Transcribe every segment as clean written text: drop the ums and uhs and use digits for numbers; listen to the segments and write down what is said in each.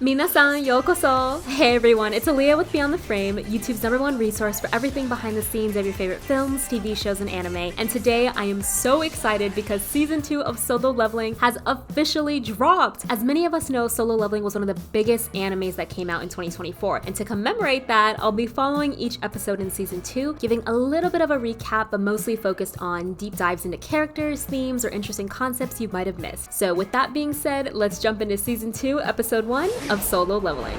Minasan yokoso! Hey everyone, it's Aaliyah with Beyond the Frame, YouTube's #1 resource for everything behind the scenes of your favorite films, TV shows, and anime. And today I am so excited because Season 2 of Solo Leveling has officially dropped! As many of us know, Solo Leveling was one of the biggest animes that came out in 2024. And to commemorate that, I'll be following each episode in Season 2, giving a little bit of a recap, but mostly focused on deep dives into characters, themes, or interesting concepts you might have missed. So with that being said, let's jump into Season 2, Episode 1 of Solo Leveling.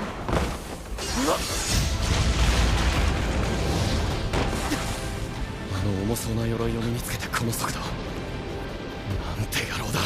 あの重そうな鎧を身につけてこの速度なんて野郎だ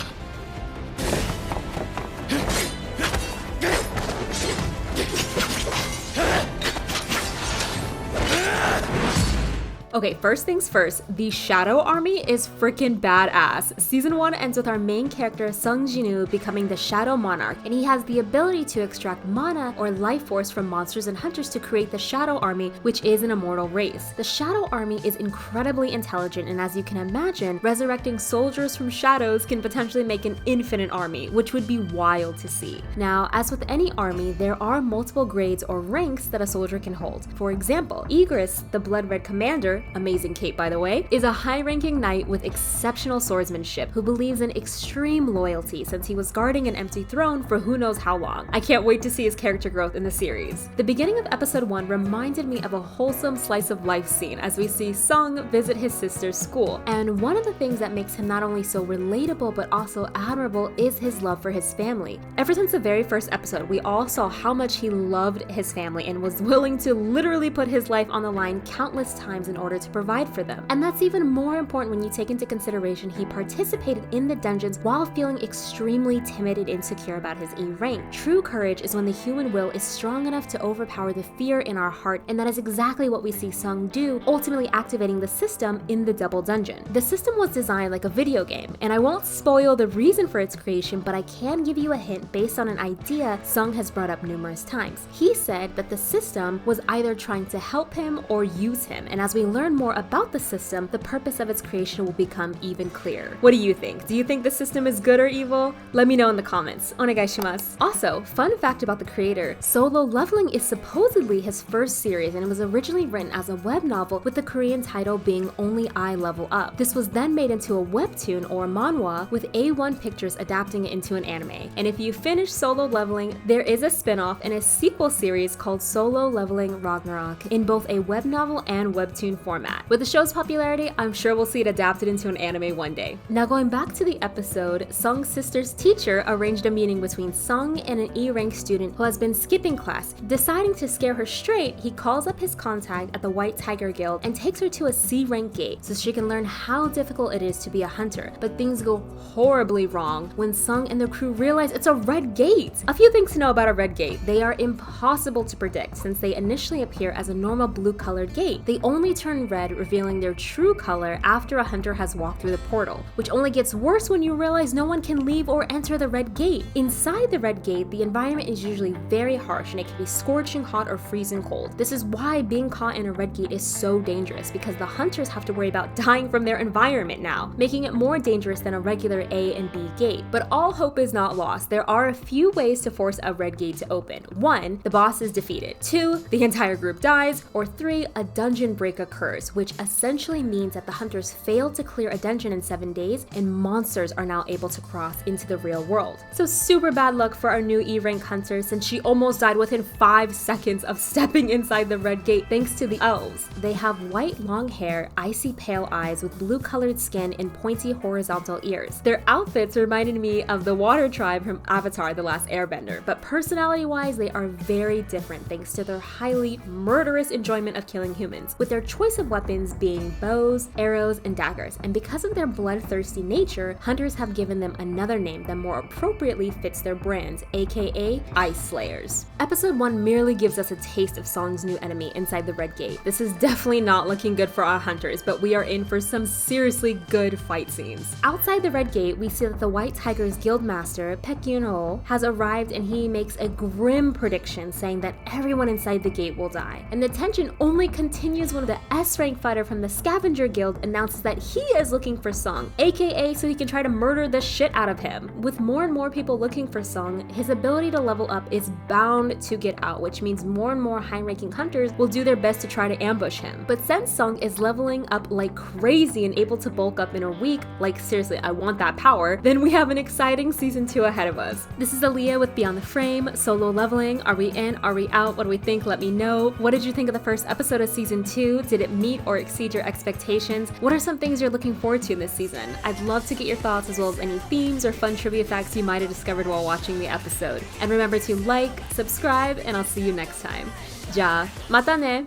Okay, first things first, the Shadow Army is freaking badass. Season 1 ends with our main character Sung Jinwoo becoming the Shadow Monarch, and he has the ability to extract mana or life force from monsters and hunters to create the Shadow Army, which is an immortal race. The Shadow Army is incredibly intelligent, and as you can imagine, resurrecting soldiers from shadows can potentially make an infinite army, which would be wild to see. Now, as with any army, there are multiple grades or ranks that a soldier can hold. For example, Igris, the Blood Red Commander, amazing cape by the way, is a high-ranking knight with exceptional swordsmanship who believes in extreme loyalty since he was guarding an empty throne for who knows how long. I can't wait to see his character growth in the series. The beginning of episode 1 reminded me of a wholesome slice of life scene as we see Sung visit his sister's school, and one of the things that makes him not only so relatable but also admirable is his love for his family. Ever since the very first episode, we all saw how much he loved his family and was willing to literally put his life on the line countless times in order to provide for them. And that's even more important when you take into consideration he participated in the dungeons while feeling extremely timid and insecure about his E rank. True courage is when the human will is strong enough to overpower the fear in our heart, and that is exactly what we see Sung do, ultimately activating the system in the double dungeon. The system was designed like a video game, and I won't spoil the reason for its creation, but I can give you a hint based on an idea Sung has brought up numerous times. He said that the system was either trying to help him or use him, and as we learn more about the system, the purpose of its creation will become even clearer. What do you think? Do you think the system is good or evil? Let me know in the comments. Onegaishimasu. Also, fun fact about the creator, Solo Leveling is supposedly his first series, and it was originally written as a web novel with the Korean title being Only I Level Up. This was then made into a webtoon or manhwa with A1 Pictures adapting it into an anime. And if you finish Solo Leveling, there is a spin-off and a sequel series called Solo Leveling Ragnarok in both a web novel and webtoon format. With the show's popularity, I'm sure we'll see it adapted into an anime one day. Now going back to the episode, Sung's sister's teacher arranged a meeting between Sung and an E-rank student who has been skipping class. Deciding to scare her straight, he calls up his contact at the White Tiger Guild and takes her to a C-rank gate so she can learn how difficult it is to be a hunter. But things go horribly wrong when Sung and the crew realize it's a red gate. A few things to know about a red gate. They are impossible to predict since they initially appear as a normal blue-colored gate. They only turn red, revealing their true color after a hunter has walked through the portal, which only gets worse when you realize no one can leave or enter the red gate. Inside the red gate, the environment is usually very harsh and it can be scorching hot or freezing cold. This is why being caught in a red gate is so dangerous, because the hunters have to worry about dying from their environment now, making it more dangerous than a regular A and B gate. But all hope is not lost. There are a few ways to force a red gate to open. 1, the boss is defeated. 2, the entire group dies. Or 3, a dungeon break occurs, which essentially means that the hunters failed to clear a dungeon in 7 days and monsters are now able to cross into the real world. So super bad luck for our new E-rank hunter since she almost died within 5 seconds of stepping inside the red gate thanks to the elves. They have white long hair, icy pale eyes with blue colored skin and pointy horizontal ears. Their outfits reminded me of the water tribe from Avatar: The Last Airbender, but personality wise they are very different thanks to their highly murderous enjoyment of killing humans, with their choice of weapons being bows, arrows, and daggers. And because of their bloodthirsty nature, hunters have given them another name that more appropriately fits their brands, aka Ice Slayers. Episode 1 merely gives us a taste of Song's new enemy inside the Red Gate. This is definitely not looking good for our hunters, but we are in for some seriously good fight scenes. Outside the Red Gate, we see that the White Tiger's guild master, Baek Yun-ho, has arrived and he makes a grim prediction saying that everyone inside the gate will die. And the tension only continues when the S-rank fighter from the Scavenger Guild announces that he is looking for Sung, aka so he can try to murder the shit out of him. With more and more people looking for Sung, his ability to level up is bound to get out, which means more and more high-ranking hunters will do their best to try to ambush him. But since Sung is leveling up like crazy and able to bulk up in a week, like seriously, I want that power, then we have an exciting season 2 ahead of us. This is Aaliyah with Beyond the Frame, solo leveling. Are we in? Are we out? What do we think? Let me know. What did you think of the first episode of season 2? Did it meet or exceed your expectations? What are some things you're looking forward to in this season? I'd love to get your thoughts as well as any themes or fun trivia facts you might have discovered while watching the episode. And remember to like, subscribe, and I'll see you next time. Ja, mata ne!